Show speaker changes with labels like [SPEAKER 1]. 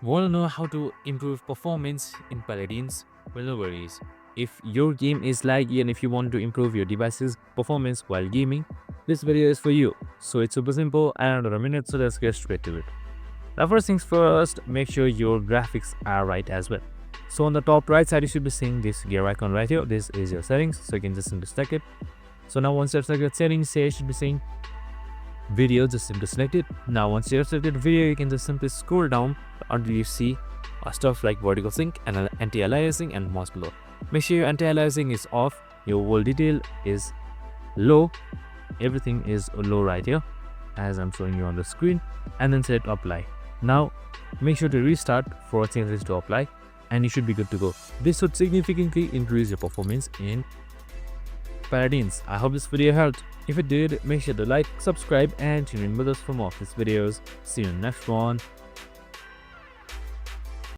[SPEAKER 1] Want to know how to improve performance in Paladins? Well, no worries. If your game is laggy and if you want to improve your device's performance while gaming, this video is for you. So it's super simple and under a minute, so let's get straight to it. Now first things first, make sure your graphics are right as well. So on the top right side, you should be seeing this gear icon right here. This is your settings, so you can just simply select it. So now once you have selected settings, here you should be seeing video, just simply select it. Now once you have selected video, you can just simply scroll down until you see stuff like vertical sync and anti-aliasing and mouse blur. Make sure your anti-aliasing is off, your wall detail is low, everything is low right here as I'm showing you on the screen, and then select apply. Now make sure to restart for changes to apply and you should be good to go. This would significantly increase your performance in Paladins. I hope this video helped. If it did, make sure to like, subscribe and tune in with us for more of these videos. See you in the next one.